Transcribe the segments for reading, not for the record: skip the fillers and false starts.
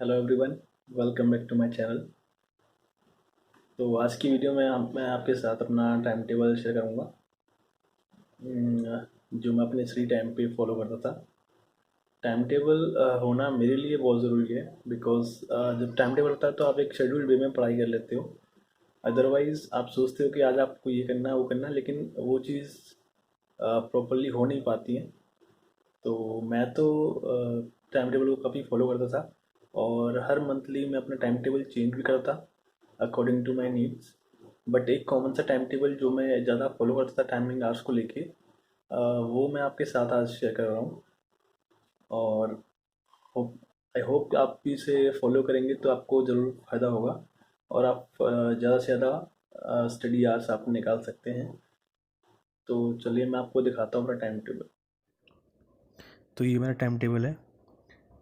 Hello everyone, welcome back to my channel. तो आज की वीडियो में मैं आपके साथ अपना टाइम टेबल शेयर करूँगा जो मैं अपने फ्री टाइम पे फॉलो करता था। टाइम टेबल होना मेरे लिए बहुत ज़रूरी है बिकॉज़ जब टाइम टेबल होता है तो आप एक शेड्यूल्ड वे में पढ़ाई कर लेते हो। अदरवाइज़ आप सोचते हो कि आज आपको ये करना है वो करना है, लेकिन वो चीज़ प्रॉपरली हो नहीं पाती है। तो मैं तो टाइम टेबल को काफ़ी फॉलो करता था और हर मंथली मैं अपना टाइम टेबल चेंज भी करता according to my needs. But एक कॉमन सा टाइम टेबल जो मैं ज़्यादा फॉलो करता था टाइमिंग आवर्स को लेके, वो मैं आपके साथ आज शेयर कर रहा हूँ। और होप आई होप कि आप भी इसे फॉलो करेंगे तो आपको ज़रूर फ़ायदा होगा और आप ज़्यादा से ज़्यादा स्टडी आवर्स आप निकाल सकते हैं। तो चलिए मैं आपको दिखाता हूँ अपना टाइम टेबल। तो ये मेरा टाइम टेबल है।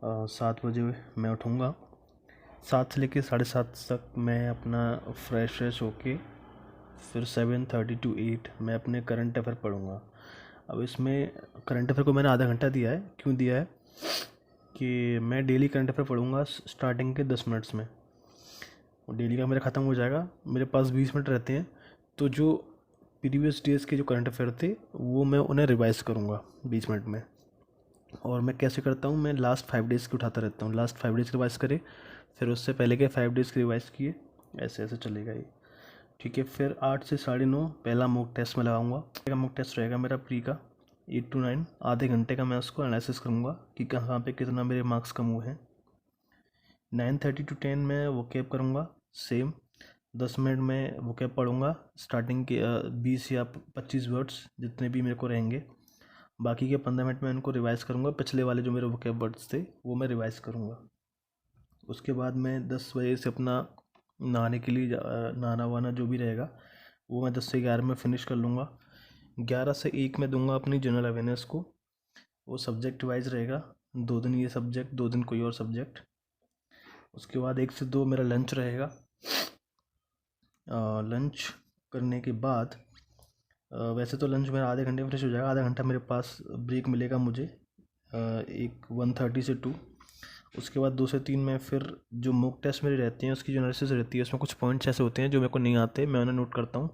7 बजे मैं उठूँगा। 7 से लेकर 7:30 तक मैं अपना फ्रेश होके फिर 7:30 to 8 मैं अपने करंट अफेयर पढ़ूँगा। अब इसमें करंट अफेयर को मैंने आधा घंटा दिया है। क्यों दिया है कि मैं डेली करंट अफेयर पढ़ूँगा स्टार्टिंग के 10 मिनट्स में, और डेली का मेरा ख़त्म हो जाएगा। मेरे पास 20 मिनट रहते हैं, तो जो प्रीवियस डेज़ के जो करंट अफेयर थे वो मैं उन्हें रिवाइज़ करूँगा 20 मिनट में। और मैं कैसे करता हूँ, मैं लास्ट 5 डेज़ की उठाता रहता हूँ। लास्ट 5 डेज़ रिवाइज़ करे, फिर उससे पहले के 5 डेज़ की रिवाइज़ किए, ऐसे ऐसे चलेगा ये। ठीक है, फिर 8 से 9:30 पहला मॉक टेस्ट में लगाऊंगा। मॉक टेस्ट रहेगा मेरा प्री का 8 to 9, आधे घंटे का मैं उसको एनालिसिस करूँगा कि कहाँ पे कितना मेरे मार्क्स कम हुए हैं। 9:30 to 10 मैं वोकैब करूँगा सेम। 10 मिनट में वोकैब पढ़ूँगा, स्टार्टिंग के 20 या 25 वर्ड्स जितने भी मेरे को रहेंगे। बाकी के 15 मिनट में उनको रिवाइज़ करूँगा। पिछले वाले जो मेरे वोकैब वर्ड्स थे वो मैं रिवाइज़ करूँगा। उसके बाद मैं 10 बजे से अपना नहाने के लिए नहाना वाना जो भी रहेगा वो मैं 10 से 11 में फ़िनिश कर लूँगा। 11 से 1 में दूंगा अपनी जनरल अवेयरनेस को। वो सब्जेक्ट वाइज रहेगा, 2 दिन ये सब्जेक्ट, 2 दिन कोई और सब्जेक्ट। उसके बाद 1 से 2 मेरा लंच रहेगा। लंच करने के बाद वैसे तो लंच मेरा आधे घंटे में फ्रेश हो जाएगा। आधा घंटा मेरे पास ब्रेक मिलेगा मुझे, एक 1:30 से 2। उसके बाद 2 से 3 में फिर जो मॉक टेस्ट मेरे रहते हैं उसकी जो एनालिसिस रहती है, उसमें कुछ पॉइंट्स ऐसे होते हैं जो मेरे को नहीं आते, मैं उन्हें नोट करता हूँ।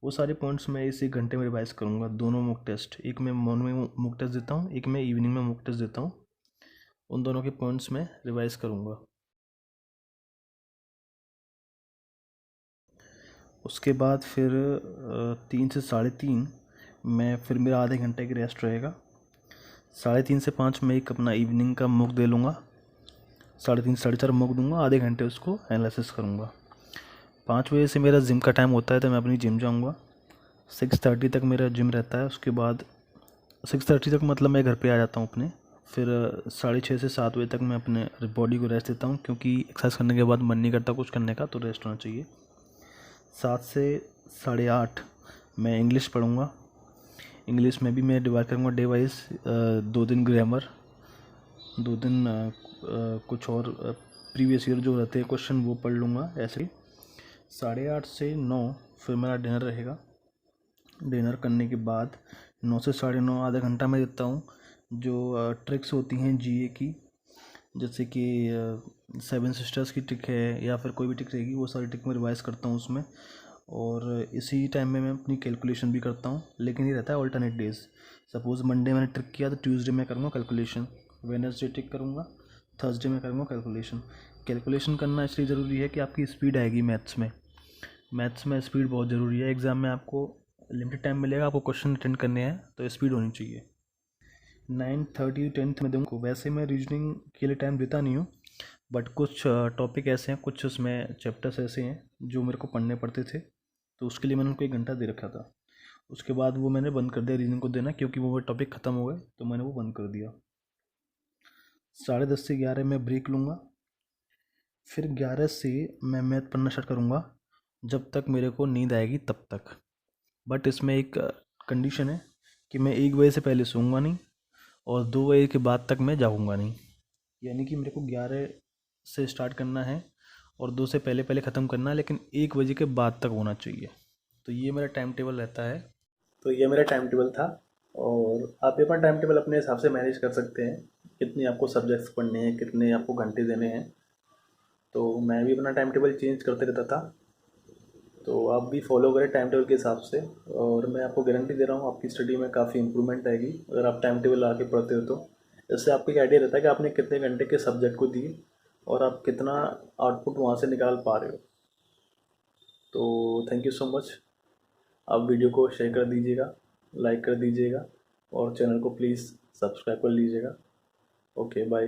वो सारे पॉइंट्स मैं इस 1 घंटे में रिवाइज़ करूँगा। दोनों मॉक टेस्ट, एक मैं मॉर्निंग में मॉक टेस्ट देता हूँ, एक मैं इवनिंग में मॉक टेस्ट देता हूँ। उन दोनों के पॉइंट्स मैं रिवाइज़ करूँगा। उसके बाद फिर 3 से 3:30 मैं फिर मेरा आधे घंटे की रेस्ट रहेगा। 3:30 से 5 मैं एक अपना इवनिंग का मॉक दे लूँगा। 3:30 से 4:30 मॉक दूंगा, आधे घंटे उसको एनालिसिस करूँगा। 5 बजे से मेरा जिम का टाइम होता है, तो मैं अपनी जिम जाऊँगा। 6:30 तक मेरा जिम रहता है। उसके बाद 6:30 तक मतलब मैं घर पे आ जाता हूँ अपने। फिर 6:30 से 7 बजे तक मैं अपने बॉडी को रेस्ट देता हूँ, क्योंकि एक्सरसाइज करने के बाद मन नहीं करता कुछ करने का, तो रेस्ट होना चाहिए। 7 से 8:30 मैं इंग्लिश पढ़ूँगा। इंग्लिश में भी मैं डिवाइड करूँगा डे वाइज। 2 दिन ग्रामर, 2 दिन कुछ और प्रीवियस ईयर जो रहते हैं क्वेश्चन वो पढ़ लूँगा ऐसे ही। 8:30 से 9 फिर मेरा डिनर रहेगा। डिनर करने के बाद 9 से 9:30 आधा घंटा मैं देता हूँ जो ट्रिक्स होती हैं जीए की, जैसे कि 7 सिस्टर्स की ट्रिक है या फिर कोई भी ट्रिक रहेगी, वो सारी ट्रिक मैं रिवाइज़ करता हूँ उसमें। और इसी टाइम में मैं अपनी कैलकुलेशन भी करता हूँ, लेकिन ये रहता है ऑल्टरनेट डेज। सपोज़ मंडे मैंने ट्रिक किया तो ट्यूसडे में करूँगा कैलकुलेशन, वेडनेसडे ट्रिक करूँगा, थर्सडे में करूँगा कैलकुलेशन। कैलकुलेशन करना इसलिए ज़रूरी है कि आपकी स्पीड आएगी मैथ्स में। मैथ्स में स्पीड बहुत ज़रूरी है। एग्ज़ाम में आपको लिमिटेड टाइम मिलेगा, आपको क्वेश्चन अटेंड करने हैं, तो स्पीड होनी चाहिए। 9:30 10th में दूँगा। वैसे मैं रीजनिंग के लिए टाइम देता नहीं हूँ, बट कुछ टॉपिक ऐसे हैं, कुछ उसमें चैप्टर्स ऐसे हैं जो मेरे को पढ़ने पड़ते थे, तो उसके लिए मैंने उनको 1 घंटा दे रखा था। उसके बाद वो मैंने बंद कर दिया रीजनिंग को देना, क्योंकि वो टॉपिक ख़त्म हो गए, तो मैंने वो बंद कर दिया। 10:30 से 11 मैं ब्रेक लूँगा। फिर 11 से मैं मैथ पढ़ना स्टार्ट करूँगा, जब तक मेरे को नींद आएगी तब तक। बट इसमें एक कंडीशन है कि मैं 1 बजे से पहले सोऊंगा नहीं, और 2 बजे के बाद तक मैं जागूंगा नहीं। यानी कि मेरे को 11 से स्टार्ट करना है और 2 से पहले पहले ख़त्म करना है, लेकिन 1 बजे के बाद तक होना चाहिए। तो ये मेरा टाइम टेबल रहता है। तो ये मेरा टाइम टेबल था और आप ये अपना टाइम टेबल अपने हिसाब से मैनेज कर सकते हैं, कितने आपको सब्जेक्ट्स पढ़ने हैं, कितने आपको घंटे देने हैं। तो मैं भी अपना टाइम टेबल चेंज करते रहता था। तो आप भी फॉलो करें टाइम टेबल के हिसाब से, और मैं आपको गारंटी दे रहा हूँ आपकी स्टडी में काफ़ी इंप्रूवमेंट आएगी अगर आप टाइम टेबल लगा के पढ़ते हो तो। इससे आपको एक आइडिया रहता है कि आपने कितने घंटे के सब्जेक्ट को दिए और आप कितना आउटपुट वहाँ से निकाल पा रहे हो। तो थैंक यू सो मच। आप वीडियो को शेयर कर दीजिएगा, लाइक कर दीजिएगा और चैनल को प्लीज़ सब्सक्राइब कर लीजिएगा। Okay bye.